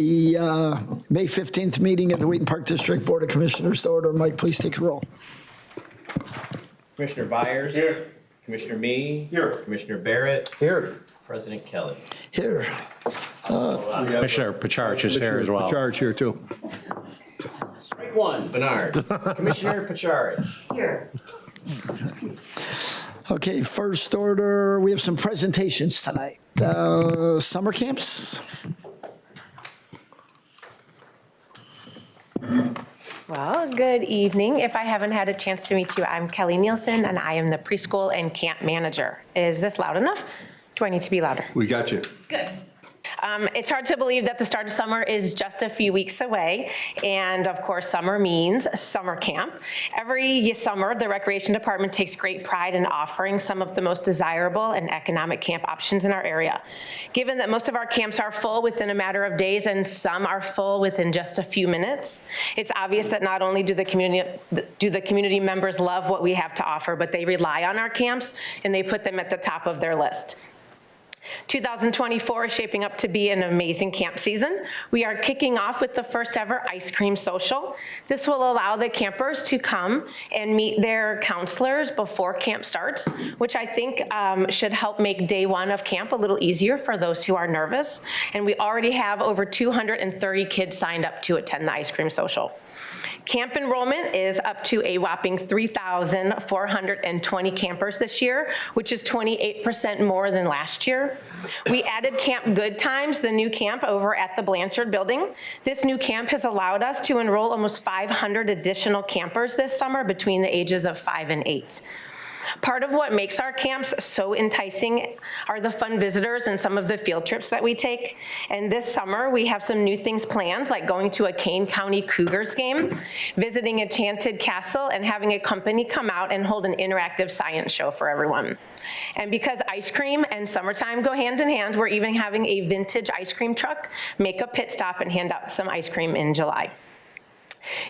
The May 15th meeting of the Wheaton Park District Board of Commissioners to order. Mike, please take a roll. Commissioner Byers. Here. Commissioner Mee. Here. Commissioner Barrett. Here. President Kelly. Here. Commissioner Pacharich is here as well. Pacharich here too. Strike one, Bernard. Commissioner Pacharich. Here. Okay, first order, we have some presentations tonight. Summer camps. Well, good evening. If I haven't had a chance to meet you, I'm Kelly Nielsen, and I am the preschool and camp manager. Is this loud enough? Do I need to be louder? We got you. Good. It's hard to believe that the start of summer is just a few weeks away. And of course, summer means summer camp. Every summer, the Recreation Department takes great pride in offering some of the most desirable and economic camp options in our area. Given that most of our camps are full within a matter of days and some are full within just a few minutes, it's obvious that not only do the community members love what we have to offer, but they rely on our camps and they put them at the top of their list. 2024 is shaping up to be an amazing camp season. We are kicking off with the first ever ice cream social. This will allow the campers to come and meet their counselors before camp starts, which I think should help make day one of camp a little easier for those who are nervous. And we already have over 230 kids signed up to attend the ice cream social. Camp enrollment is up to a whopping 3,420 campers this year, which is 28% more than last year. We added Camp Good Times, the new camp over at the Blanchard building. This new camp has allowed us to enroll almost 500 additional campers this summer between the ages of 5 and 8. Part of what makes our camps so enticing are the fun visitors and some of the field trips that we take. And this summer, we have some new things planned, like going to a Kane County Cougars game, visiting Enchanted Castle, and having a company come out and hold an interactive science show for everyone. And because ice cream and summertime go hand in hand, we're even having a vintage ice cream truck make a pit stop and hand out some ice cream in July.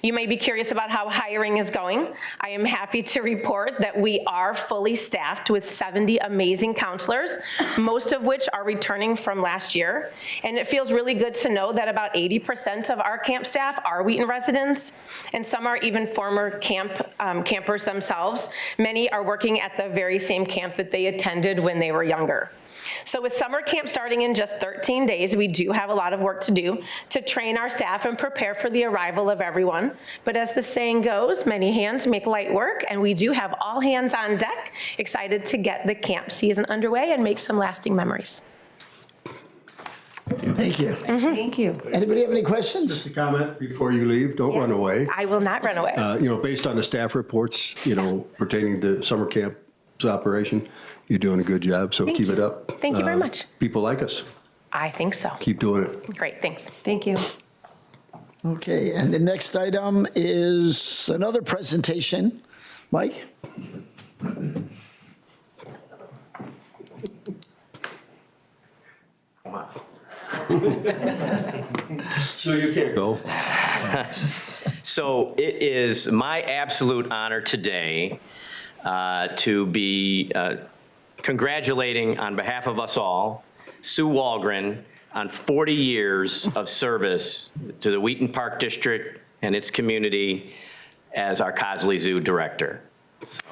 You may be curious about how hiring is going. I am happy to report that we are fully staffed with 70 amazing counselors, most of which are returning from last year. And it feels really good to know that about 80% of our camp staff are Wheaton residents, and some are even former campers themselves. Many are working at the very same camp that they attended when they were younger. So with summer camp starting in just 13 days, we do have a lot of work to do to train our staff and prepare for the arrival of everyone. But as the saying goes, many hands make light work, and we do have all hands on deck, excited to get the camp season underway and make some lasting memories. Thank you. Thank you. Anybody have any questions? Just a comment before you leave, don't run away. I will not run away. Based on the staff reports, pertaining to summer camp's operation, you're doing a good job, so keep it up. Thank you very much. People like us. I think so. Keep doing it. Great, thanks. Thank you. Okay, and the next item is another presentation. Mike? So you can't go. So it is my absolute honor today to be congratulating on behalf of us all, Sue Walgren, on 40 years of service to the Wheaton Park District and its community as our Cosley Zoo director. So,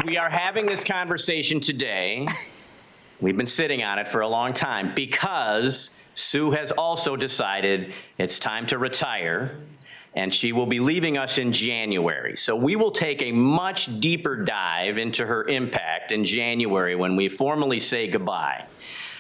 we are having this conversation today. We've been sitting on it for a long time because Sue has also decided it's time to retire, and she will be leaving us in January. So we will take a much deeper dive into her impact in January when we formally say goodbye.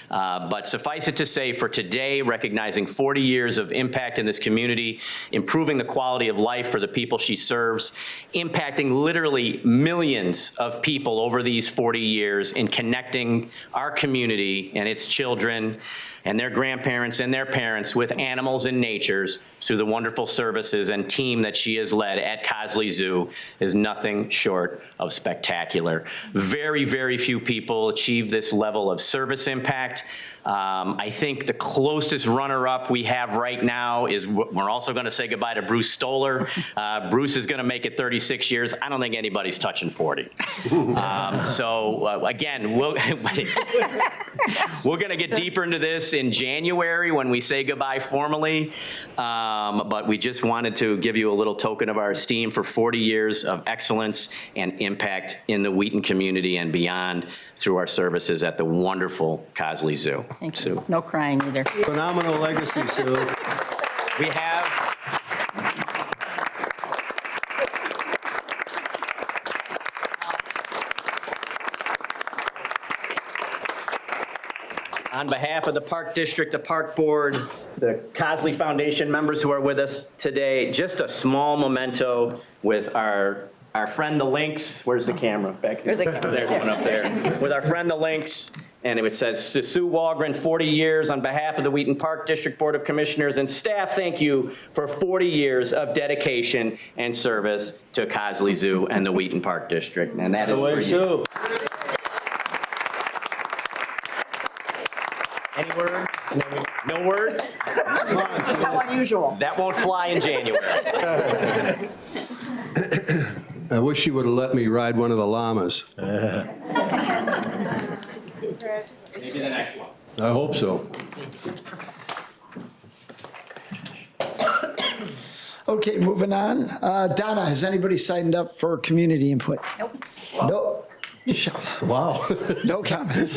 But suffice it to say, for today, recognizing 40 years of impact in this community, improving the quality of life for the people she serves, impacting literally millions of people over these 40 years in connecting our community and its children and their grandparents and their parents with animals and natures through the wonderful services and team that she has led at Cosley Zoo is nothing short of spectacular. Very, very few people achieve this level of service impact impact. I think the closest runner-up we have right now is we're also going to say goodbye to Bruce Stoller. Bruce is going to make it 36 years. I don't think anybody's touching 40. Again, we're going to get deeper into this in January when we say goodbye formally. But we just wanted to give you a little token of our esteem for 40 years of excellence and impact in the Wheaton community and beyond through our services at the wonderful Cosley Zoo. Thank you. Sue. No crying either. Phenomenal legacy, Sue. We have on behalf of the Park District, the Park Board, the Cosley Foundation members who are with us today, just a small memento with our friend the Lynx. Where's the camera? Back there. There's one up there. With our friend the Lynx. And it says, to Sue Walgren, 40 years on behalf of the Wheaton Park District Board of Commissioners and staff, thank you for 40 years of dedication and service to Cosley Zoo and the Wheaton Park District. And that is for you. Sue. Any words? No words? How unusual. That won't fly in January. I wish you would have let me ride one of the llamas. Maybe the next one. I hope so. Okay, moving on. Donna, has anybody signed up for community input? Nope. Nope. Wow. No comment.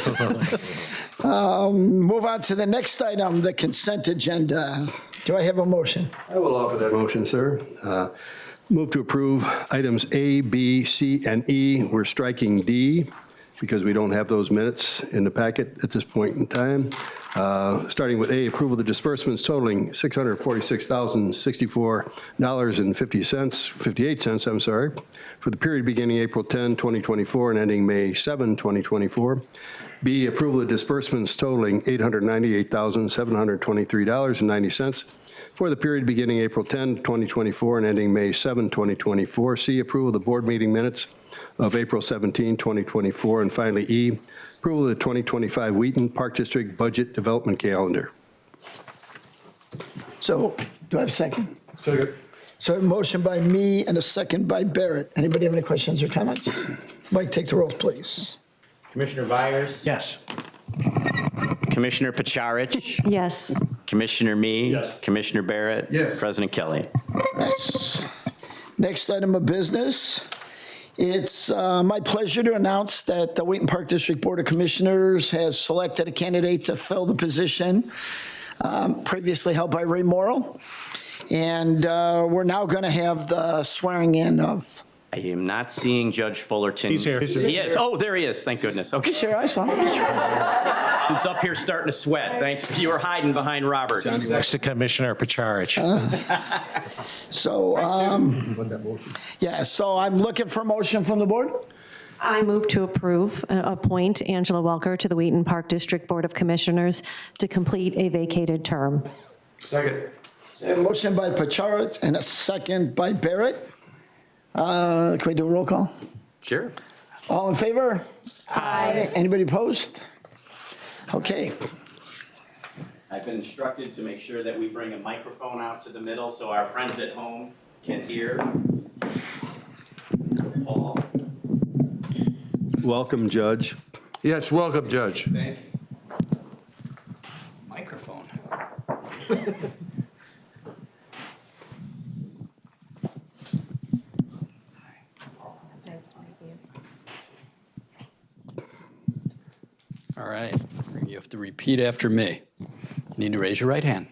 Move on to the next item, the consent agenda. Do I have a motion? I will offer that motion, sir. Move to approve items A, B, C, and E. We're striking D because we don't have those minutes in the packet at this point in time. Starting with A, approval of the disbursements totaling $646,064.58, I'm sorry, for the period beginning April 10, 2024 and ending May 7, 2024. B, approval of disbursements totaling $898,723.90 for the period beginning April 10, 2024 and ending May 7, 2024. C, approval of the board meeting minutes of April 17, 2024. And finally, E, approval of the 2025 Wheaton Park District Budget Development Calendar. So, do I have a second? Second. So a motion by me and a second by Barrett. Anybody have any questions or comments? Mike, take the rolls, please. Commissioner Byers? Yes. Commissioner Pacharich? Yes. Commissioner Me? Yes. Commissioner Barrett? Yes. President Kelly? Yes. Next item of business. It's my pleasure to announce that the Wheaton Park District Board of Commissioners has selected a candidate to fill the position previously held by Ray Morrill. And we're now going to have the swearing in of. I am not seeing Judge Fullerton. He's here. He is. Oh, there he is. Thank goodness. Okay. Sure, I saw him. He's up here starting to sweat. Thanks. You were hiding behind Robert. Next to Commissioner Pacharich. So, yeah, so I'm looking for a motion from the board. I move to appoint Angela Welker to the Wheaton Park District Board of Commissioners to complete a vacated term. Second. A motion by Pacharich and a second by Barrett. Can we do a roll call? Sure. All in favor? Aye. Anybody opposed? Okay. I've been instructed to make sure that we bring a microphone out to the middle so our friends at home can hear. Paul. Welcome, Judge. Yes, welcome, Judge. Thank you. Microphone. All right, you have to repeat after me. You need to raise your right hand.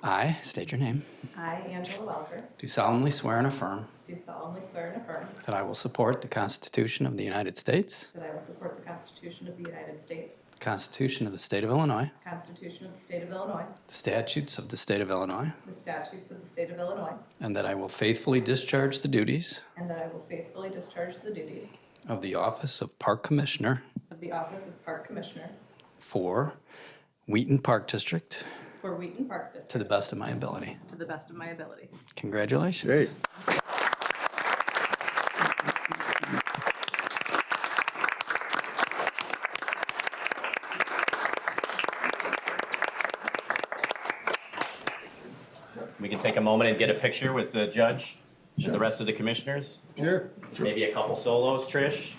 I state your name. I, Angela Welker, Do solemnly swear and affirm do solemnly swear and affirm that I will support the Constitution of the United States, that I will support the Constitution of the United States, the Constitution of the State of Illinois, the Constitution of the State of Illinois, the statutes of the State of Illinois, the statutes of the State of Illinois, and that I will faithfully discharge the duties and that I will faithfully discharge the duties of the office of Park Commissioner of the office of Park Commissioner for Wheaton Park District for Wheaton Park to the District best of my ability. to the best of my ability. Congratulations. Great. we can take a moment and get a picture with the judge and the rest of the commissioners? Sure. Maybe a couple solos, Trish?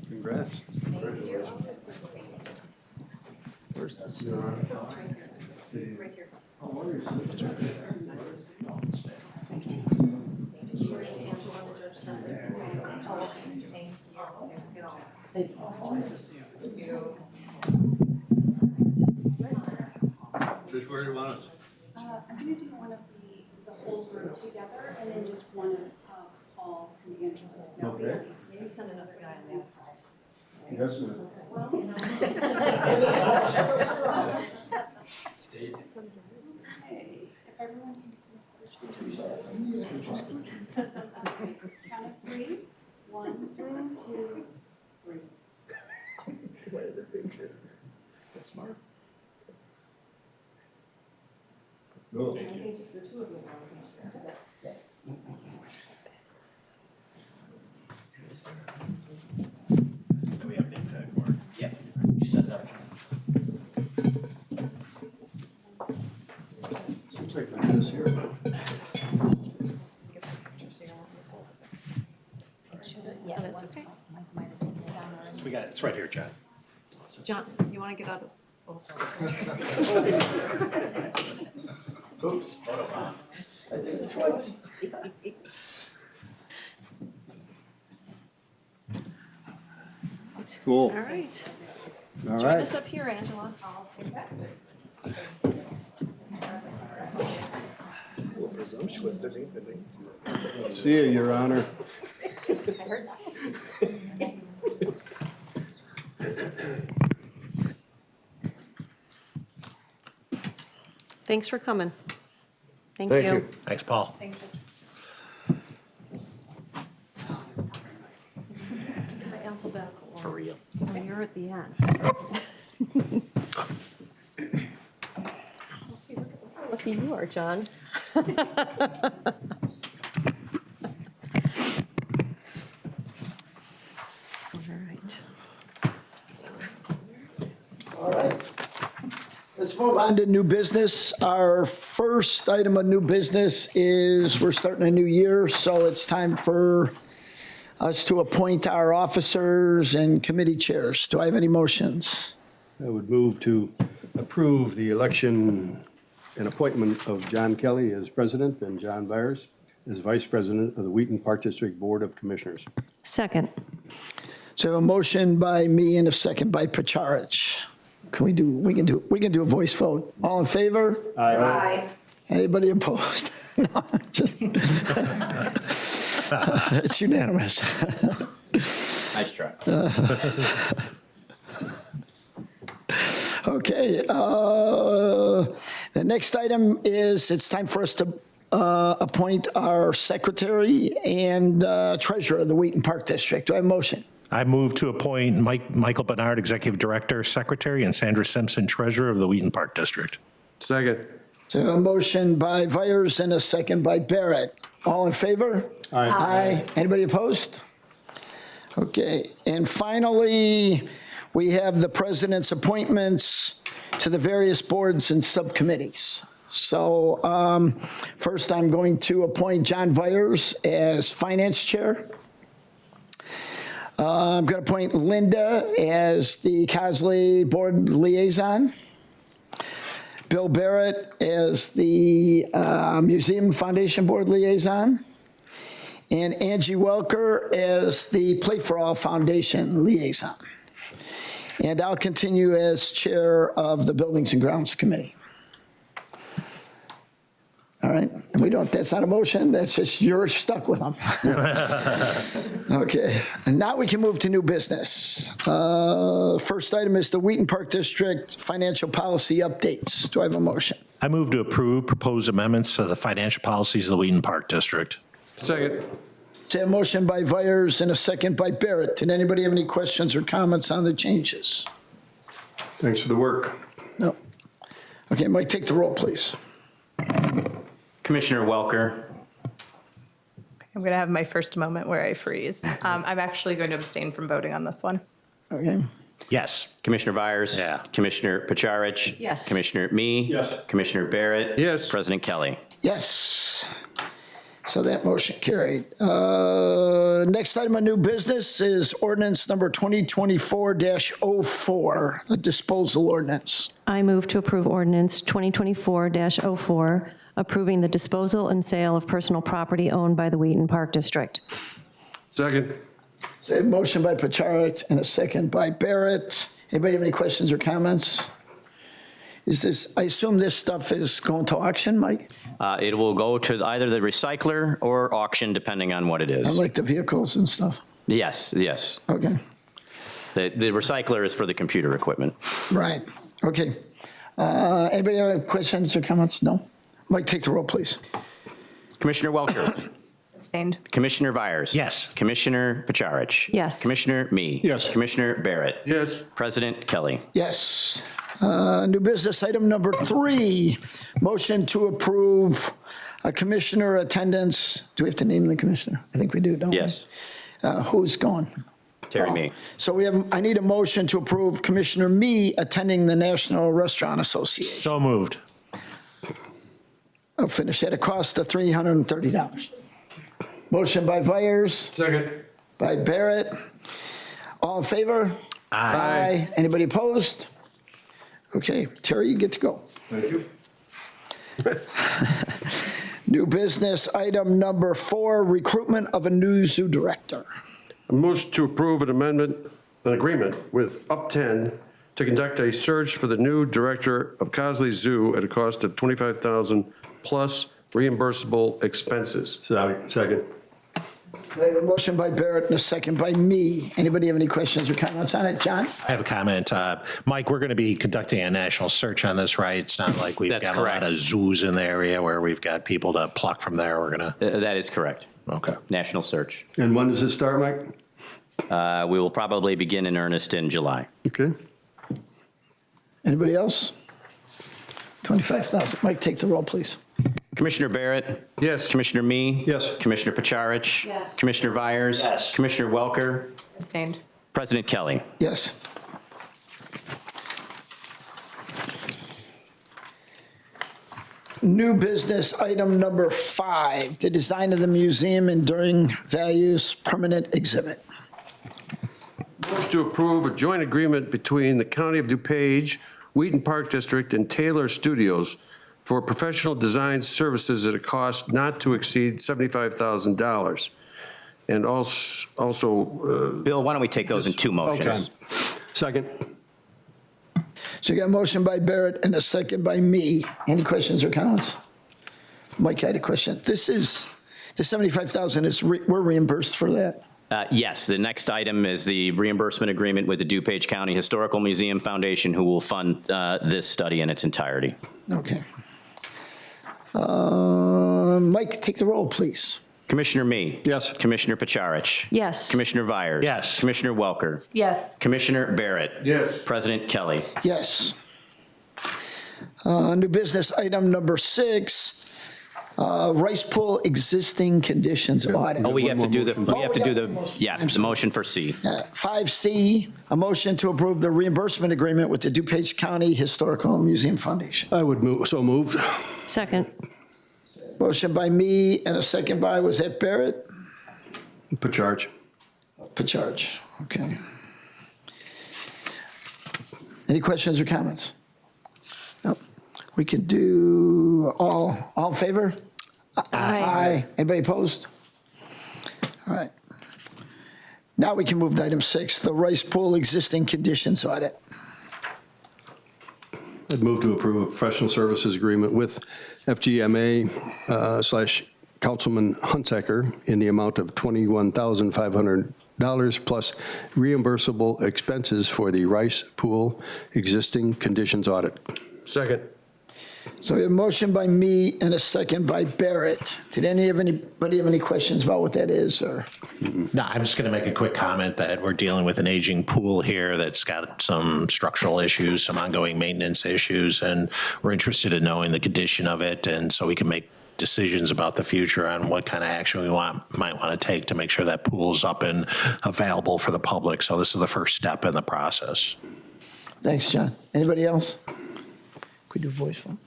Congrats. Trish, where do you want us? I'm gonna do one of the whole group together, and then just one of Paul and Angela. Okay. Maybe send another guy on the other side. Yes, ma'am. Hey, if everyone can switch. Count of three. 1, 2, 3. That's smart. Go. I think just the two of them. Yeah. You set it up. Seems like it is here. Yeah, that's okay. We got it. It's right here, John. John, you want to get out of? Oops. I did it twice. Cool. All right. All Join right. us up here, Angela. See you, Your Honor. I heard that. Thanks for coming. Thank Thank you. you. Thanks, Paul. It's by alphabetical order. For real. So you're at the end. We'll see, look how lucky you are, John. All right. All right. Let's move on to new business. Our first item of new business is we're starting a new year, so it's time for us to appoint our officers and committee chairs. Do I have any motions? I would move to approve the election and appointment of John Kelly as president and John Byers as vice president of the Wheaton Park District Board of Commissioners. Second. So a motion by me and a second by Pacharich. We can do a voice vote. All in favor? Aye. Anybody opposed? No, just, it's unanimous. Nice try. Okay, the next item is, it's time for us to appoint our secretary and treasurer of the Wheaton Park District. Do I have a motion? I move to appoint Michael Bernard, Executive Director, Secretary, and Sandra Simpson, Treasurer of the Wheaton Park District. Second. So a motion by Vyers and a second by Barrett. All in favor? Aye. Aye. Anybody opposed? Okay, and finally, we have the president's appointments to the various boards and subcommittees. So first, I'm going to appoint John Vyers as Finance Chair. I'm going to appoint Linda as the Cosley Board Liaison. Bill Barrett as the Museum Foundation Board Liaison. And Angie Welker as the Play for All Foundation Liaison. And I'll continue as Chair of the Buildings and Grounds Committee. All right, and that's not a motion, that's just you're stuck with them. Okay, and now we can move to new business. First item is the Wheaton Park District financial policy updates. Do I have a motion? I move to approve proposed amendments to the financial policies of the Wheaton Park District. Second. So a motion by Vyers and a second by Barrett. Did anybody have any questions or comments on the changes? Thanks for the work. No. Okay, Mike, take the roll, please. Commissioner Welker. I'm going to have my first moment where I freeze. I'm actually going to abstain from voting on this one. Okay. Yes. Commissioner Vyers? Yeah. Commissioner Pacharich? Yes. Commissioner Me? Yes. Commissioner Barrett? Yes. President Kelly? Yes. So that motion carried. Next item of new business is ordinance number 2024-04, a disposal ordinance. I move to approve ordinance 2024-04, approving the disposal and sale of personal property owned by the Wheaton Park District. Second. So a motion by Pacharich and a second by Barrett. Anybody have any questions or comments? Is this, I assume this stuff is going to auction, Mike? It will go to either the recycler or auction, depending on what it is. Like the vehicles and stuff? Yes, yes. Okay, The recycler is for the computer equipment. right, okay. Anybody have questions or comments? No? Mike, take the roll, please. Commissioner Welker? Abstained. Commissioner Vyers? Yes. Commissioner Pacharich? Yes. Commissioner Me? Yes. Commissioner Barrett? Yes. President Kelly? Yes. New business item number 3, motion to approve a commissioner attendance. Do we have to name the commissioner? I think we do, don't we? Yes. Who's going? Terry Me. So I need a motion to approve Commissioner Me attending the National Restaurant Association. So moved. I'll finish at a cost of $330. Motion by Vyers, Second. by Barrett. All in favor? Aye. Anybody opposed? Okay, Terry, you get to go. Thank you. New business item number 4, recruitment of a new zoo director. A motion to approve an agreement with Up 10 to conduct a search for the new director of Cosley Zoo at a cost of $25,000 plus reimbursable expenses. Second. I have a motion by Barrett and a second by me. Anybody have any questions or comments on it? John? I have a comment. Mike, we're going to be conducting a national search on this, right? It's not like we've That's got correct. a lot of zoos in the area where we've got people to pluck from there. We're going to, That is correct. okay. National search. And when does this start, Mike? We will probably begin in earnest in July. Okay. Anybody else? 25,000. Mike, take the roll, please. Commissioner Barrett? Yes. Commissioner Me? Yes. Commissioner Pacharich? Yes. Commissioner Vyers? Yes. Commissioner Welker? Abstained. President Kelly? Yes. New business item number 5, the design of the museum enduring values permanent exhibit. Motion to approve a joint agreement between the County of DuPage, Wheaton Park District, and Taylor Studios for professional design services at a cost not to exceed $75,000. And also, Bill, why don't we take those in 2 motions? Second. So you got a motion by Barrett and a second by me. Any questions or comments? Mike had a question. This is, the 75,000 is, we're reimbursed for that? Yes, the next item is the reimbursement agreement with the DuPage County Historical Museum Foundation, who will fund this study in its entirety. Okay. Mike, take the roll, please. Commissioner Me? Yes. Commissioner Pacharich? Yes. Commissioner Vyers? Yes. Commissioner Welker? Yes. Commissioner Barrett? yes. President Kelly? Yes. New business item number 6, rice pool existing conditions audit. Oh, we have to do the, I'm the sorry. motion for C. 5C, a motion to approve the reimbursement agreement with the DuPage County Historical Museum Foundation. I would move, so moved. Second. Motion by me and a second by, was that Barrett? Pacharich. Pacharich, okay. Any questions or comments? Nope. We can do all in favor? Aye. Anybody opposed? All right. Now we can move to item 6, the rice pool existing conditions audit. I'd move to approve a professional services agreement with FGMA / Councilman Hunsaker in the amount of $21,500 plus reimbursable expenses for the rice pool existing conditions audit. Second. So we have a motion by me and a second by Barrett. Did anybody have any questions about what that is, or? No, I'm just going to make a quick comment that we're dealing with an aging pool here that's got some structural issues, some ongoing maintenance issues, and we're interested in knowing the condition of it, and so we can make decisions about the future on what kind of action we might want to take to make sure that pool's up and available for the public. So this is the first step in the process. Thanks, John. Anybody else? Could we do voice vote?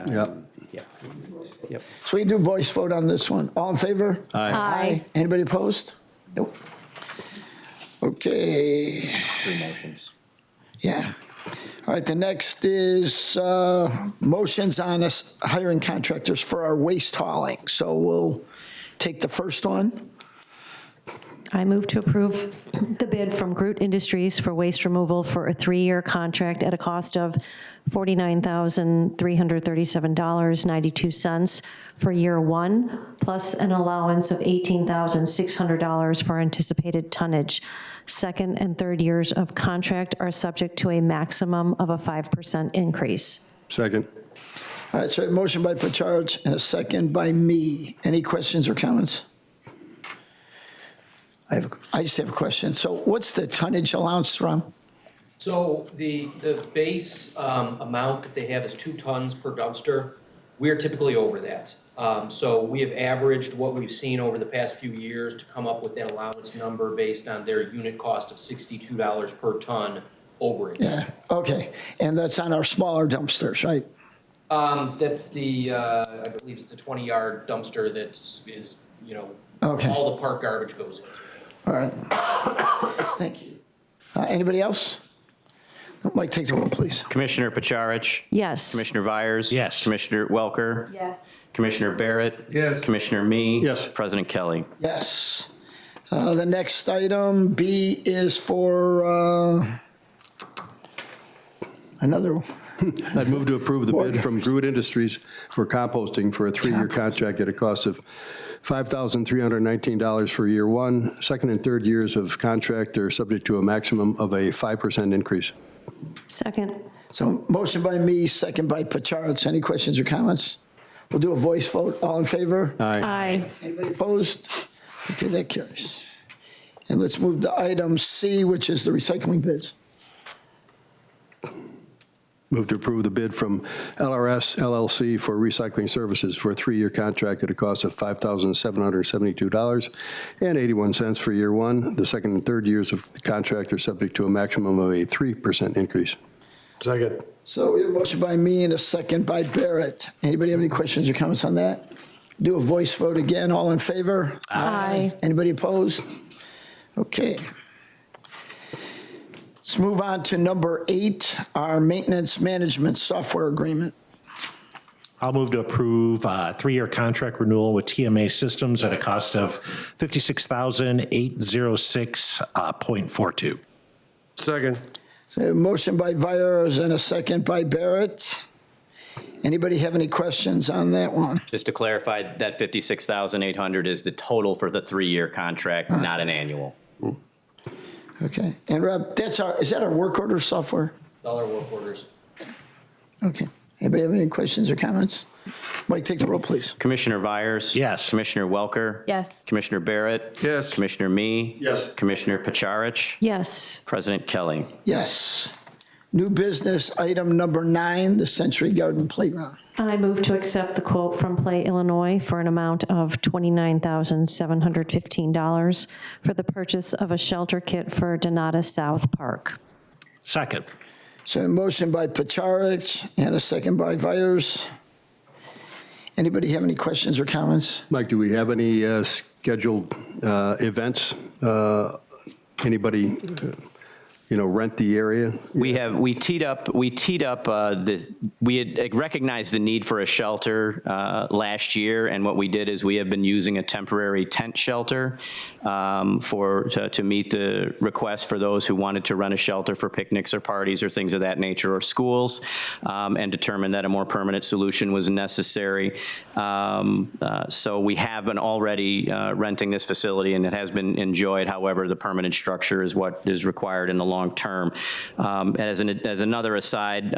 Yep. So we do voice vote on this one. All in favor? Aye. Anybody opposed? Nope. Okay. 3 motions. Yeah. All right, the next is motions on us hiring contractors for our waste hauling. So we'll take the first one. I move to approve the bid from Groot Industries for waste removal for a 3-year contract at a cost of $49,337.92 for year 1, plus an allowance of $18,600 for anticipated tonnage. Second and third years of contract are subject to a maximum of a 5% increase. Second. All right, so a motion by Pacharich and a second by me. Any questions or comments? I just have a question. So what's the tonnage allowance from? So the base amount that they have is 2 tons per dumpster. We're typically over that. So we have averaged what we've seen over the past few years to come up with that allowance number based on their unit cost of $62 per ton overage. Yeah, okay. And that's on our smaller dumpsters, right? That's the, I believe it's the 20-yard dumpster that's, Okay. all the park garbage goes in. All right. Thank you. Anybody else? Mike, take the roll, please. Commissioner Pacharich? Yes. Commissioner Vyers? Yes. Commissioner Welker? Yes. Commissioner Barrett? Yes. Commissioner Me? Yes. President Kelly? Yes. The next item, B, is for another one. I'd move to approve the bid from Groot Industries for composting for a 3-year contract at a cost of $5,319 for year 1. Second and third years of contract are subject to a maximum of a 5% increase. Second. So motion by me, second by Pacharich. Any questions or comments? We'll do a voice vote. All in favor? Aye. Anybody opposed? Okay, that carries. And let's move to item C, which is the recycling bids. Move to approve the bid from LRS LLC for recycling services for a 3-year contract at a cost of $5,772.81 for year 1. The second and third years of the contract are subject to a maximum of a 3% increase. Second. So we have a motion by me and a second by Barrett. Anybody have any questions or comments on that? Do a voice vote again. All in favor? Aye. Anybody opposed? Okay. Let's move on to number 8, our maintenance management software agreement. I'll move to approve a 3-year contract renewal with TMA Systems at a cost of $56,806.42. Second. So a motion by Vyers and a second by Barrett. Anybody have any questions on that one? Just to clarify, that $56,800 is the total for the 3-year contract, not an annual. Okay. And Rob, is that our work order software? Dollar work orders. Okay. Anybody have any questions or comments? Mike, take the roll, please. Commissioner Vyers? Yes. Commissioner Welker? Yes. Commissioner Barrett? Yes. Commissioner Me? Yes. Commissioner Pacharich? Yes. President Kelly? Yes. New business item number 9, the Century Garden Playground. I move to accept the quote from Play Illinois for an amount of $29,715 for the purchase of a shelter kit for Donata South Park. Second. So a motion by Pacharich and a second by Vyers. Anybody have any questions or comments? Mike, do we have any scheduled events? Anybody, rent the area? We teed up, we had recognized the need for a shelter last year, and what we did is we have been using a temporary tent shelter to meet the request for those who wanted to rent a shelter for picnics or parties or things of that nature, or schools, and determined that a more permanent solution was necessary. So we have been already renting this facility, and it has been enjoyed. However, the permanent structure is what is required in the long term. As another aside,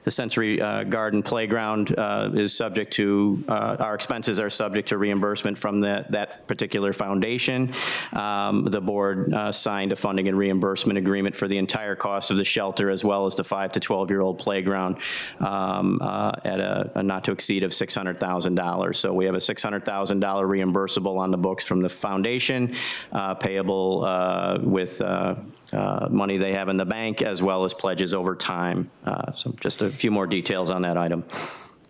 The Sensory Garden Playground is subject to, our expenses are subject to reimbursement from that particular foundation. The board signed a funding and reimbursement agreement for the entire cost of the shelter as well as the 5 to 12-year-old playground at a not to exceed of $600,000. So we have a $600,000 reimbursable on the books from the foundation, payable with money they have in the bank as well as pledges over time. So just a few more details on that item.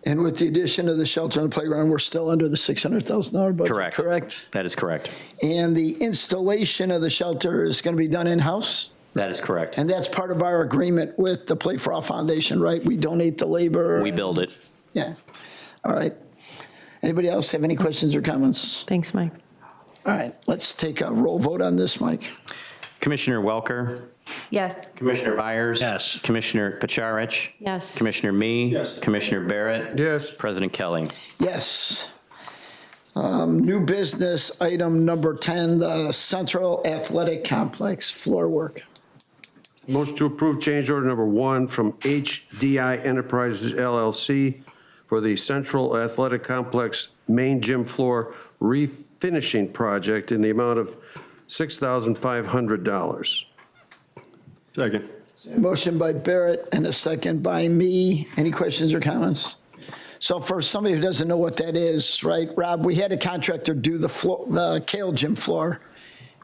And with the addition of the shelter and the playground, we're still under the $600,000 budget, Correct. correct? That is correct. And the installation of the shelter is going to be done in-house? That is correct. And that's part of our agreement with the Play for All Foundation, right? We donate the labor. We build it. Yeah. All right. Anybody else have any questions or comments? Thanks, Mike. All right, let's take a roll vote on this, Mike. Commissioner Welker? Yes. Commissioner Byers? Yes. Commissioner Pacharich? Yes. Commissioner Me? Yes. Commissioner Barrett? Yes. President Kelly? Yes. New business, item number 10, the Central Athletic Complex floor work. Motion to approve change order number 1 from HDI Enterprises LLC for the Central Athletic Complex main gym floor refinishing project in the amount of $6,500. Second. Motion by Barrett and a second by me. Any questions or comments? So for somebody who doesn't know what that is, right, Rob, we had a contractor do the floor, the Kale gym floor.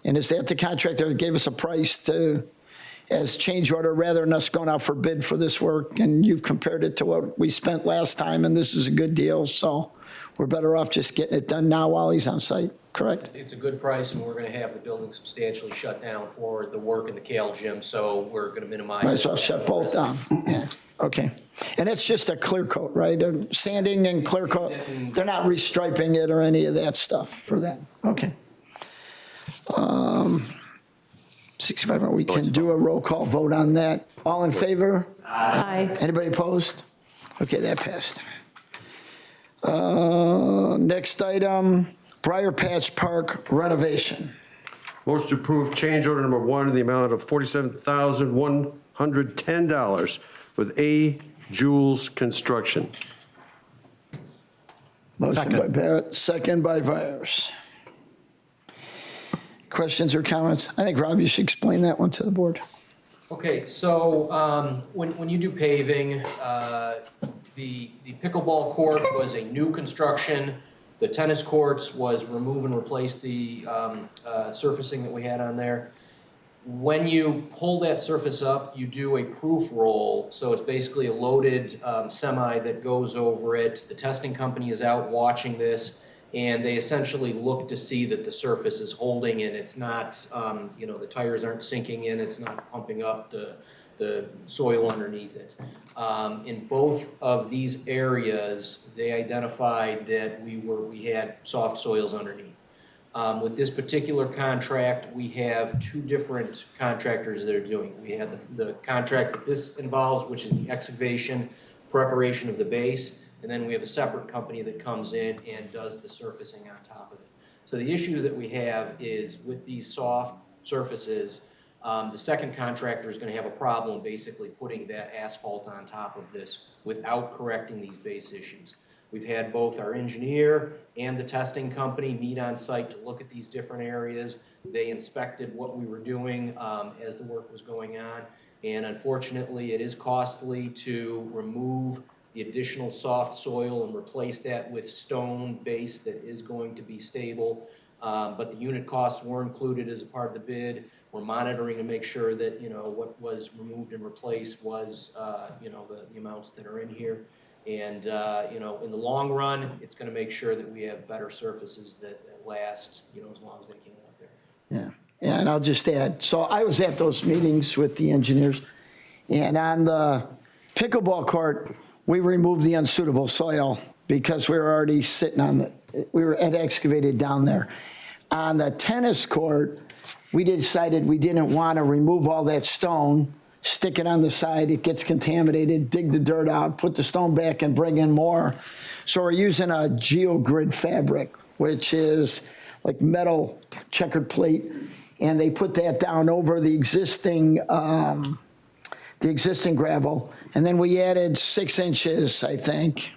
And is that the contractor that gave us a price to, as change order, rather than us going out for bid for this work? And you've compared it to what we spent last time, and this is a good deal. So we're better off just getting it done now while he's on site, correct? It's a good price, and we're going to have the building substantially shut down for the work in the Kale gym, so we're going to minimize. Might as well shut both down. Yeah, okay. And it's just a clear coat, right? Sanding and clear coat. They're not restriping it or any of that stuff for that. Okay. 65, we can do a roll call vote on that. All in favor? Aye. Anybody opposed? Okay, that passed. Next item, Briar Patch Park renovation. Motion to approve change order number 1 in the amount of $47,110 with A. Jules Construction. Motion by Barrett, second by Byers. Questions or comments? I think, Rob, you should explain that one to the board. Okay, so when you do paving, the pickleball court was a new construction. The tennis courts was remove and replace the surfacing that we had on there. When you pull that surface up, you do a proof roll. So it's basically a loaded semi that goes over it. The testing company is out watching this, and they essentially look to see that the surface is holding and it's not, the tires aren't sinking in, it's not pumping up the soil underneath it. In both of these areas, they identified that we had soft soils underneath. With this particular contract, we have 2 different contractors that are doing it. We have the contract that this involves, which is the excavation, preparation of the base, and then we have a separate company that comes in and does the surfacing on top of it. So the issue that we have is with these soft surfaces, the second contractor is going to have a problem basically putting that asphalt on top of this without correcting these base issues. We've had both our engineer and the testing company meet on site to look at these different areas. They inspected what we were doing as the work was going on. And unfortunately, it is costly to remove the additional soft soil and replace that with stone base that is going to be stable. But the unit costs were included as a part of the bid. We're monitoring to make sure that, what was removed and replaced was, the amounts that are in here. And, in the long run, it's going to make sure that we have better surfaces that last, as long as they can out there. Yeah, and I'll just add, so I was at those meetings with the engineers, and on the pickleball court, we removed the unsuitable soil because we were already sitting on we had excavated down there. On the tennis court, we decided we didn't want to remove all that stone, stick it on the side, it gets contaminated, dig the dirt out, put the stone back and bring in more. So we're using a geogrid fabric, which is like metal checkered plate, and they put that down over the existing gravel, And then we added 6 inches, I think,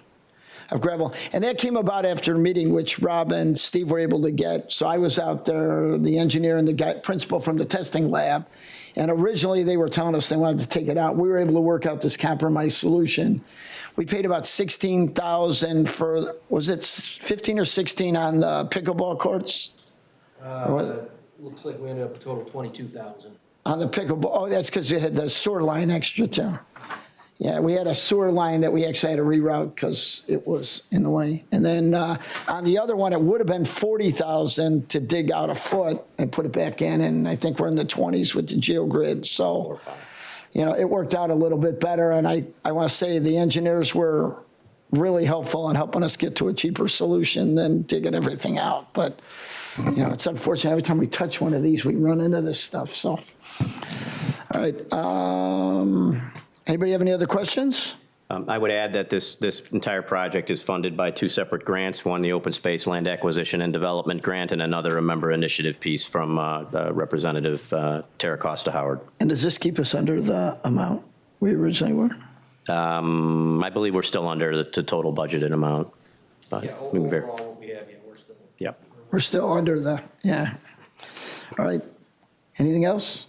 of gravel. And that came about after a meeting which Rob and Steve were able to get. So I was out there, the engineer and the guy, principal from the testing lab. And originally they were telling us they wanted to take it out. We were able to work out this compromise solution. We paid about $16,000 for, was it 15 or 16 on the pickleball courts? Or was it? Looks like we ended up a total of 22,000. On the pickleball, oh, that's because we had the sewer line extra too. Yeah, we had a sewer line that we actually had to reroute because it was in the way. And then on the other one, it would have been 40,000 to dig out a foot and put it back in. And I think we're in the 20s with the geogrid. So, you know, it worked out a little bit better. And I want to say the engineers were really helpful in helping us get to a cheaper solution than digging everything out. But, you know, it's unfortunate every time we touch one of these, we run into this stuff. So, all right. Anybody have any other questions? I would add that this entire project is funded by 2 separate grants, one the Open Space Land Acquisition and Development Grant, and another a member initiative piece from Representative Tara Costa Howard. And does this keep us under the amount we originally were? I believe we're still under the total budgeted amount. But Yeah, we can ver- overall, what we have, yeah, we're still. Yep. We're still under the, yeah. All right. Anything else?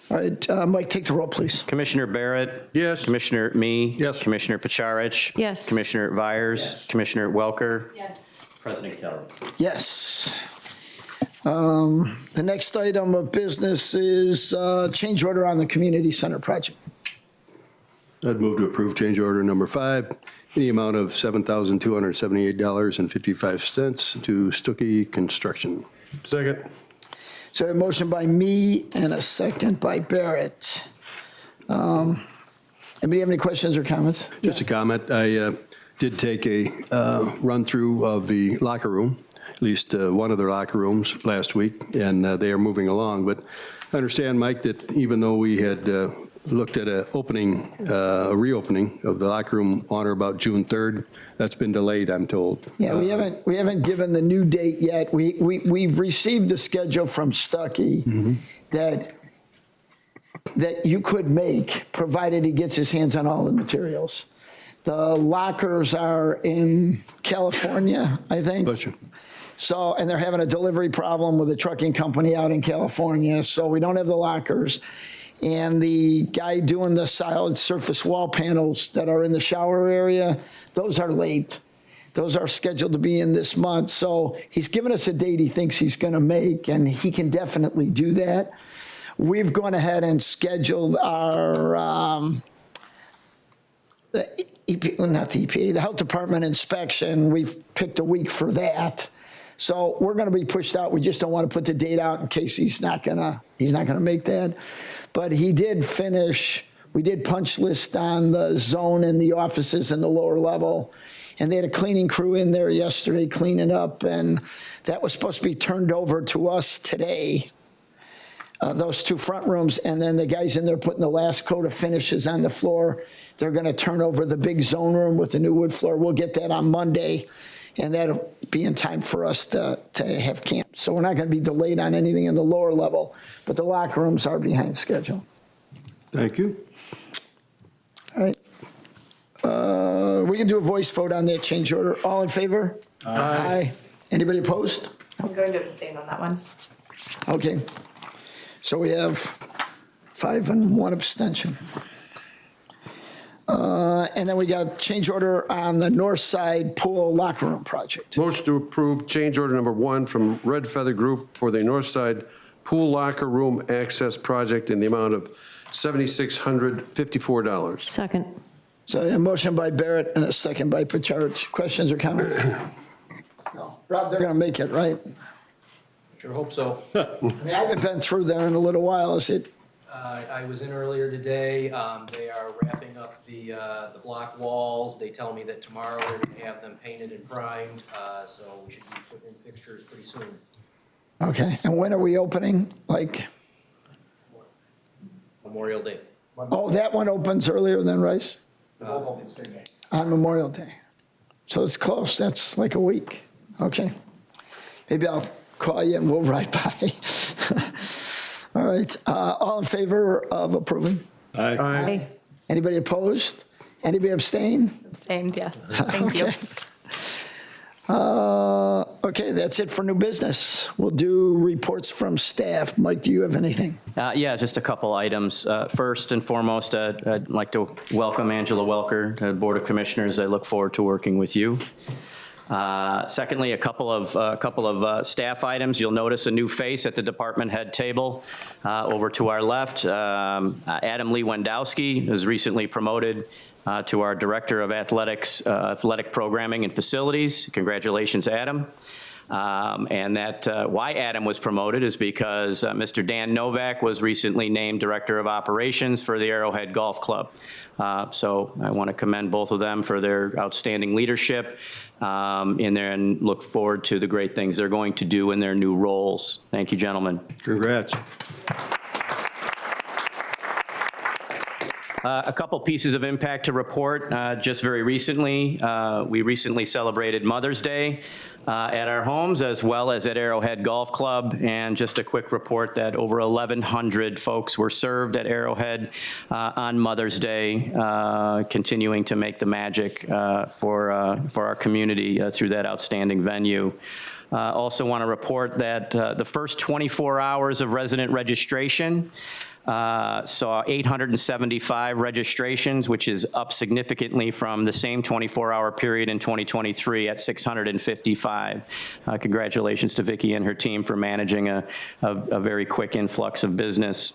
All right, Mike, take the roll, please. Commissioner Barrett? Yes. Commissioner Me? Yes. Commissioner Pacharich? Yes. Commissioner Vyers? Yes. Commissioner Welker? Yes. President Keller? Yes. The next item of business is change order on the community center project. I'd move to approve change order number 5 in the amount of $7,278.55 to Stuckey Construction. Second. So a motion by me and a second by Barrett. Anybody have any questions or comments? Just a comment. I did take a run-through of the locker room, at least one of their locker rooms last week, and they are moving along. But I understand, Mike, that even though we had looked at a reopening of the locker room on or about June 3rd, that's been delayed, I'm told. Yeah, we haven't given the new date yet. We've received a schedule from Stuckey that you could make, provided he gets his hands on all the materials. The lockers are in California, I think. Bless you. So, and they're having a delivery problem with a trucking company out in California, so we don't have the lockers. And the guy doing the solid surface wall panels that are in the shower area, those are late. Those are scheduled to be in this month. So he's given us a date he thinks he's going to make, and he can definitely do that. We've gone ahead and scheduled our, the health department inspection. We've picked a week for that. So we're going to be pushed out. We just don't want to put the date out in case he's not gonna make that. But he did finish. We did punch list on the zone and the offices in the lower level. And they had a cleaning crew in there yesterday cleaning up. And that was supposed to be turned over to us today, those 2 front rooms. And then the guys in there putting the last coat of finishes on the floor. They're going to turn over the big zone room with the new wood floor. We'll get that on Monday. And that'll be in time for us to have camp. So we're not going to be delayed on anything in the lower level. But the locker rooms are behind schedule. Thank you. All right. We can do a voice vote on that change order. All in favor? Aye. Anybody opposed? I'm going to abstain on that one. Okay. So we have 5 and 1 abstention. And then we got change order on the north side pool locker room project. Motion to approve change order number 1 from Red Feather Group for the north side pool locker room access project in the amount of $7,654. Second. So a motion by Barrett and a second by Pacharich. Questions or comments? No. Rob, they're going to make it, right? Sure hope so. I mean, I haven't been through there in a little while. Is it? I was in earlier today. They are wrapping up the block walls. They tell me that tomorrow they're going to have them painted and primed, so we should be putting in fixtures pretty soon. Okay. And when are we opening? Like? Memorial Day. Oh, that one opens earlier than Rice? On Memorial Day. So it's close. That's like a week. Okay. Maybe I'll call you and we'll ride by. All right. All in favor of approving? Aye. Aye. Anybody opposed? Anybody abstain? Abstained, yes. Thank you. Okay, that's it for new business. We'll do reports from staff. Mike, do you have anything? Yeah, just a couple items. First and foremost, I'd like to welcome Angela Welker to the Board of Commissioners. I look forward to working with you. Secondly, a couple of staff items. You'll notice a new face at the department head table over to our left. Adam Lee Wendowski was recently promoted to our Director of Athletic Programming and Facilities. Congratulations, Adam. And why Adam was promoted is because Mr. Dan Novak was recently named Director of Operations for the Arrowhead Golf Club. So I want to commend both of them for their outstanding leadership in there and look forward to the great things they're going to do in their new roles. Thank you, gentlemen. Congrats. A couple pieces of impact to report. Just very recently, we recently celebrated Mother's Day at our homes as well as at Arrowhead Golf Club. And just a quick report that over 1,100 folks were served at Arrowhead on Mother's Day, continuing to make the magic for our community through that outstanding venue. Also want to report that the first 24 hours of resident registration saw 875 registrations, which is up significantly from the same 24-hour period in 2023 at 655. Congratulations to Vicki and her team for managing a very quick influx of business.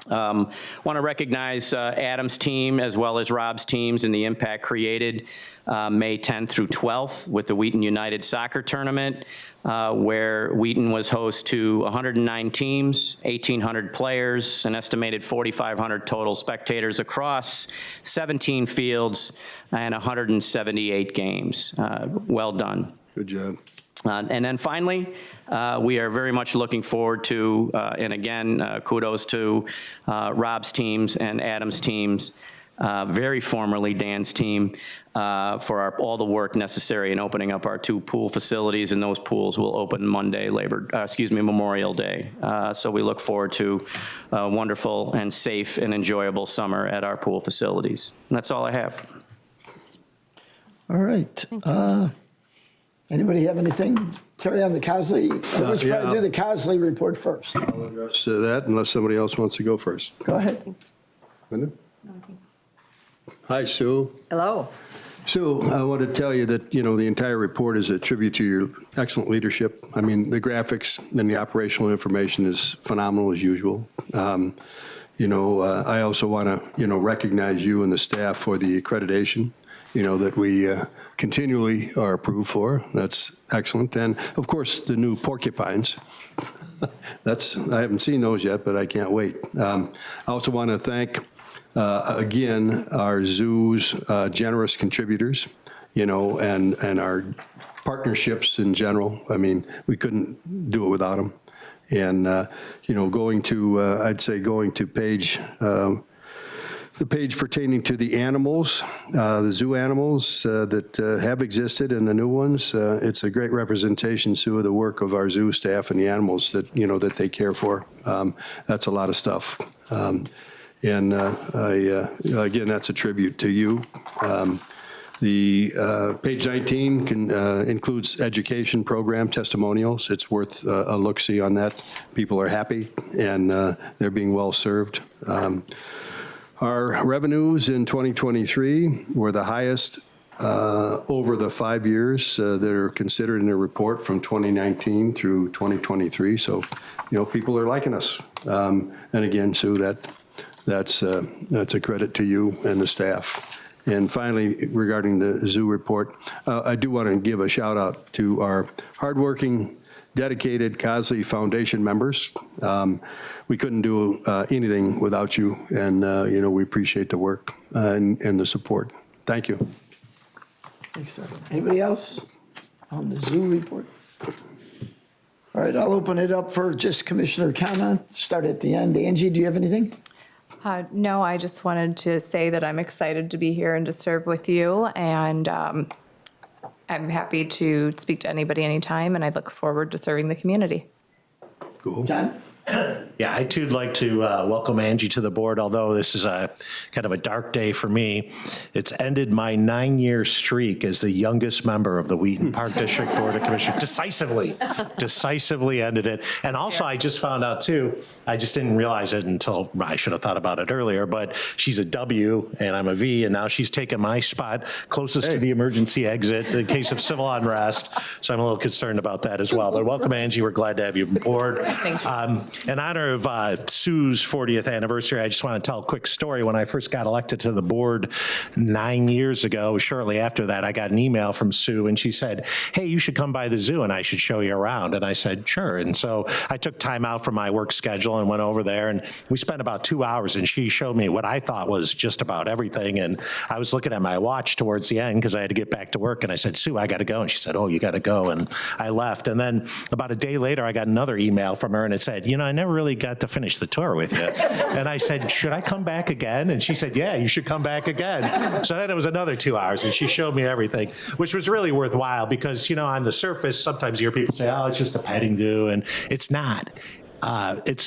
Want to recognize Adam's team as well as Rob's teams and the impact created May 10th through 12th with the Wheaton United Soccer Tournament, where Wheaton was host to 109 teams, 1,800 players, an estimated 4,500 total spectators across 17 fields and 178 games. Well done. Good job. And then finally, we are very much looking forward to, and again, kudos to Rob's teams and Adam's teams, very formerly Dan's team, for all the work necessary in opening up our 2 pool facilities, and those pools will open Monday, Memorial Day. So we look forward to a wonderful and safe and enjoyable summer at our pool facilities. And that's all I have. All right. Anybody have anything? Carry on the Cosley. Let's probably do the Cosley report first. I'll address that unless somebody else wants to go first. Go ahead. Linda? Hi, Sue. Hello. Sue, I want to tell you that, the entire report is a tribute to your excellent leadership. I mean, the graphics and the operational information is phenomenal as usual. I also want to, recognize you and the staff for the accreditation, that we continually are approved for. That's excellent. And of course, the new porcupines. I haven't seen those yet, but I can't wait. I also want to thank, again, our zoo's generous contributors, and our partnerships in general. I mean, we couldn't do it without them. And, going to page, the page pertaining to the animals, the zoo animals that have existed and the new ones, it's a great representation, Sue, of the work of our zoo staff and the animals that, that they care for. That's a lot of stuff. And again, that's a tribute to you. The page 19 includes education program testimonials. It's worth a look-see on that. People are happy and they're being well served. Our revenues in 2023 were the highest over the 5 years that are considered in the report from 2019 through 2023. So, people are liking us. And again, Sue, that's a credit to you and the staff. And finally, regarding the zoo report, I do want to give a shout out to our hardworking, dedicated Cosley Foundation members. We couldn't do anything without you, and we appreciate the work and the support. Thank you. Thanks, sir. Anybody else on the zoo report? All right, I'll open it up for just commissioner comment. Start at the end. Angie, do you have anything? No, I just wanted to say that I'm excited to be here and to serve with you, and I'm happy to speak to anybody anytime, and I look forward to serving the community. Cool. John? Yeah, I too'd like to welcome Angie to the board, although this is a kind of a dark day for me. It's ended my 9-year streak as the youngest member of the Wheaton Park District Board of Commissioners. Decisively ended it. And also, I just found out too, I just didn't realize it until I should have thought about it earlier, but she's a W and I'm a V, and now she's taken my spot closest to the emergency exit in case of civil unrest. So I'm a little concerned about that as well. But welcome, Angie. We're glad to have you aboard. In honor of Sue's 40th anniversary, I just want to tell a quick story. When I first got elected to the board 9 years ago, shortly after that, I got an email from Sue, and she said, hey, you should come by the zoo and I should show you around. And I said, sure. And so I took time out from my work schedule and went over there, and we spent about 2 hours, and she showed me what I thought was just about everything. And I was looking at my watch towards the end because I had to get back to work, and I said, Sue, I got to go. And she said, oh, you got to go. And I left. And then about a day later, I got another email from her, and it said, I never really got to finish the tour with you. And I said, should I come back again? And she said, yeah, you should come back again. So then it was another 2 hours, and she showed me everything, which was really worthwhile because, on the surface, sometimes you hear people say, oh, it's just a petting zoo, and it's not. It's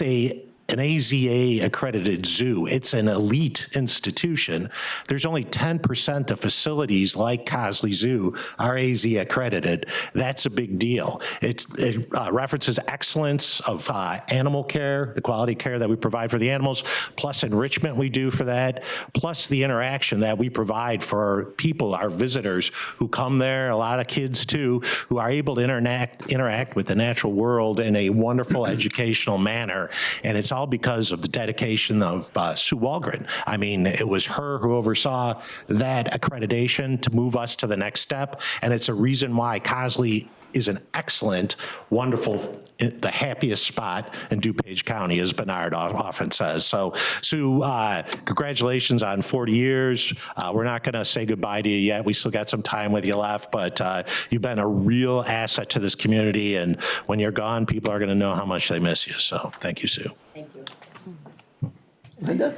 an AZA accredited zoo. It's an elite institution. There's only 10% of facilities like Cosley Zoo are AZA accredited. That's a big deal. It references excellence of animal care, the quality care that we provide for the animals, plus enrichment we do for that, plus the interaction that we provide for people, our visitors who come there, a lot of kids too, who are able to interact with the natural world in a wonderful educational manner. And it's all because of the dedication of Sue Walgren. I mean, it was her who oversaw that accreditation to move us to the next step, and it's a reason why Cosley is an excellent, wonderful, the happiest spot in DuPage County, as Bernard often says. So, Sue, congratulations on 40 years. We're not going to say goodbye to you yet. We still got some time with you left, but you've been a real asset to this community, and when you're gone, people are going to know how much they miss you. So, thank you, Sue. Thank you. Linda?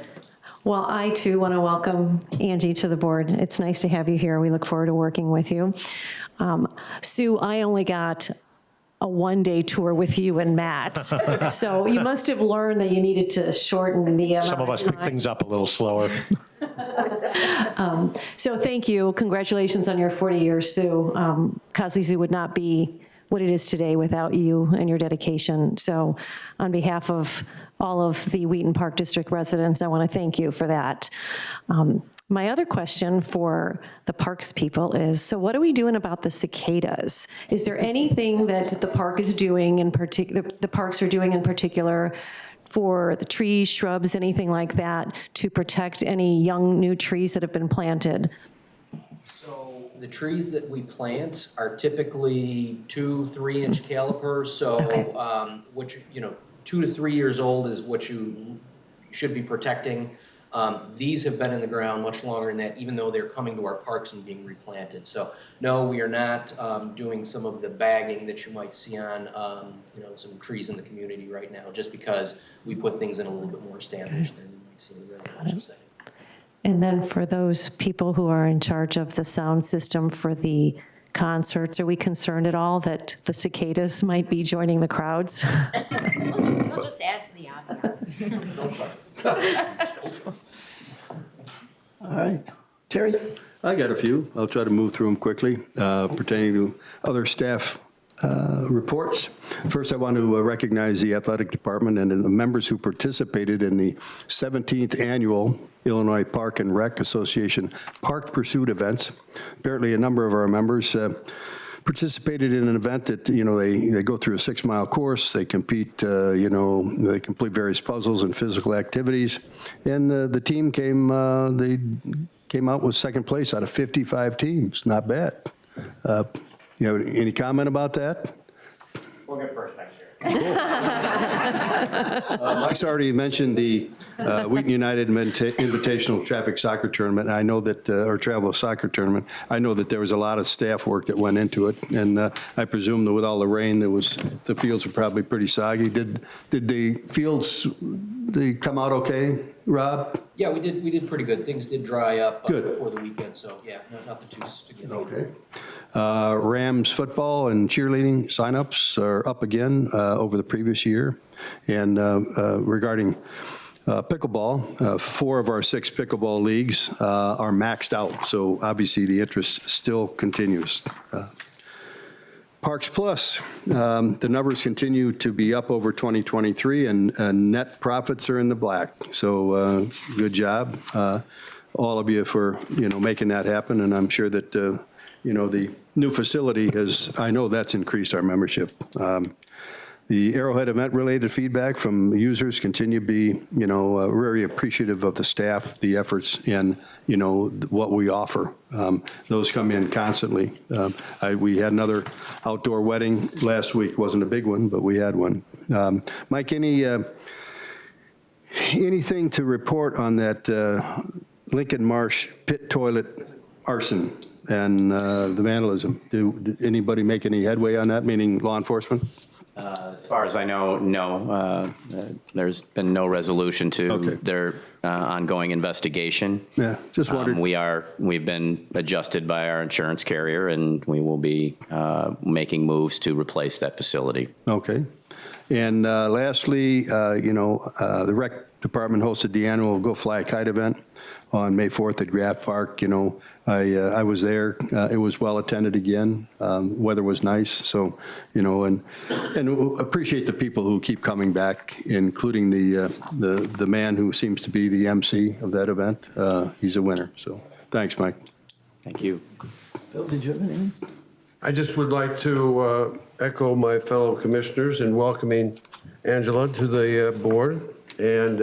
Well, I too want to welcome Angie to the board. It's nice to have you here. We look forward to working with you. Sue, I only got a one-day tour with you and Matt. So you must have learned that you needed to shorten the amount. Some of us pick things up a little slower. So thank you. Congratulations on your 40 years, Sue. Cosley Zoo would not be what it is today without you and your dedication. So on behalf of all of the Wheaton Park District residents, I want to thank you for that. My other question for the parks people is, so what are we doing about the cicadas? Is there anything that the park is doing in particular, the parks are doing in particular for the trees, shrubs, anything like that to protect any young new trees that have been planted? So the trees that we plant are typically 2-3 inch calipers. So which 2 to 3 years old is what you should be protecting. These have been in the ground much longer than that, even though they're coming to our parks and being replanted. So no, we are not doing some of the bagging that you might see on some trees in the community right now, just because we put things in a little bit more established than you might see in the residential setting. And then for those people who are in charge of the sound system for the concerts, are we concerned at all that the cicadas might be joining the crowds? They'll just add to the ambiance. All right. Terry? I got a few. I'll try to move through them quickly pertaining to other staff reports. First, I want to recognize the athletic department and the members who participated in the 17th annual Illinois Park and Rec Association Park Pursuit events. Apparently, a number of our members participated in an event that, they go through a 6-mile course, they compete, they complete various puzzles and physical activities, and the team came out with second place out of 55 teams. Not bad. Any comment about that? We'll get first next year. Mike's already mentioned the Wheaton United Invitational Traffic Soccer Tournament. I know that, or Travel Soccer Tournament. I know that there was a lot of staff work that went into it, and I presume that with all the rain, the fields were probably pretty soggy. Did the fields come out okay, Rob? Yeah, we did pretty good. Things did dry up Good. before the weekend, so yeah, nothing too significant. Okay. Rams football and cheerleading signups are up again over the previous year. And regarding pickleball, 4 of our 6 pickleball leagues are maxed out, so obviously the interest still continues. Parks Plus, the numbers continue to be up over 2023, and net profits are in the black. So good job, all of you, for making that happen. And I'm sure that the new facility I know that's increased our membership. The Arrowhead event-related feedback from users continue to be, very appreciative of the staff, the efforts, and, what we offer. Those come in constantly. We had another outdoor wedding last week. Wasn't a big one, but we had one. Mike, anything to report on that Lincoln Marsh pit toilet arson and the vandalism? Did anybody make any headway on that, meaning law enforcement? As far as I know, no. There's been no resolution to their ongoing investigation. Yeah, just wondered. We've been adjusted by our insurance carrier, and we will be making moves to replace that facility. Okay. And lastly, the rec department hosted the annual Go Fly a Kite event on May 4th at Graff Park. I was there. It was well attended again. Weather was nice. So, and appreciate the people who keep coming back, including the man who seems to be the MC of that event. He's a winner. So thanks, Mike. Thank you. Bill, did you have anything? I just would like to echo my fellow commissioners in welcoming Angela to the board, and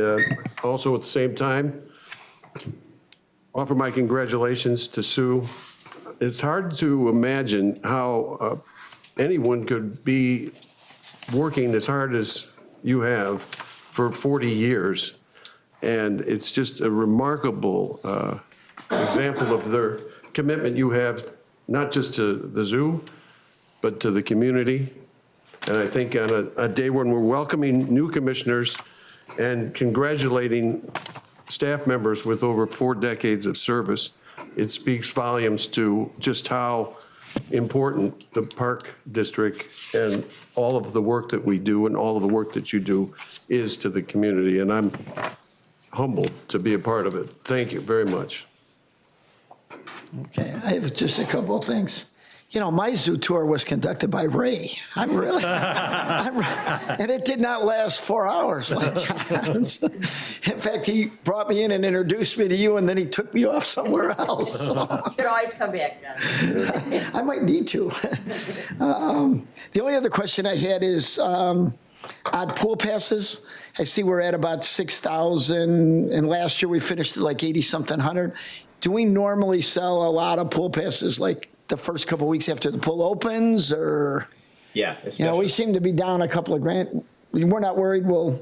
also at the same time, offer my congratulations to Sue. It's hard to imagine how anyone could be working as hard as you have for 40 years. And it's just a remarkable example of their commitment you have, not just to the zoo, but to the community. And I think on a day when we're welcoming new commissioners and congratulating staff members with over 4 decades of service, it speaks volumes to just how important the Park District and all of the work that we do and all of the work that you do is to the community. And I'm humbled to be a part of it. Thank you very much. Okay, I have just a couple of things. My zoo tour was conducted by Ray. And it did not last 4 hours like John's. In fact, he brought me in and introduced me to you, and then he took me off somewhere else. You can always come back, John. I might need to. The only other question I had is odd pool passes. I see we're at about 6,000, and last year we finished at like 80-something hundred. Do we normally sell a lot of pool passes like the first couple of weeks after the pool opens, or? Yeah, especially. We seem to be down a couple of grand. We're not worried we'll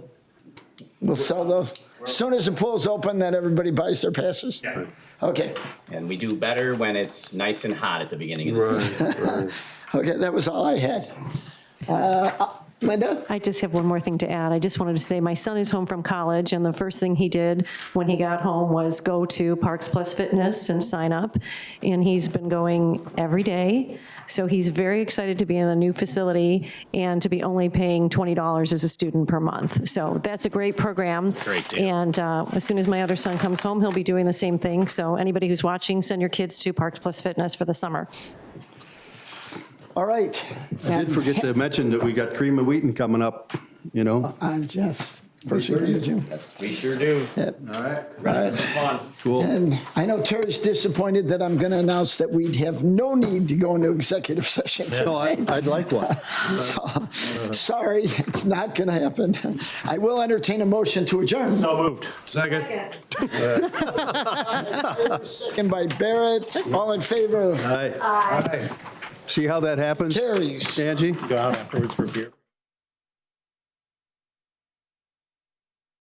sell those. As soon as the pool's open, then everybody buys their passes? Yeah. Okay. And we do better when it's nice and hot at the beginning of the season. Okay, that was all I had. Linda? I just have one more thing to add. I just wanted to say my son is home from college, and the first thing he did when he got home was go to Parks Plus Fitness and sign up, and he's been going every day. So he's very excited to be in the new facility and to be only paying $20 as a student per month. So that's a great program. Great deal. And as soon as my other son comes home, he'll be doing the same thing. So anybody who's watching, send your kids to Parks Plus Fitness for the summer. All right. I did forget to mention that we got Cream of Wheaton coming up, On Jess. First weekend of June. We sure do. Yep. All right. Right. Some fun. Cool. And I know Terry's disappointed that I'm going to announce that we'd have no need to go into executive session No, tonight. I'd like one. So, sorry, it's not going to happen. I will entertain a motion to adjourn. So moved. Second. Second by Barrett. All in favor? Aye. Aye. See how that happens? Carries. Angie? Go out afterwards for beer.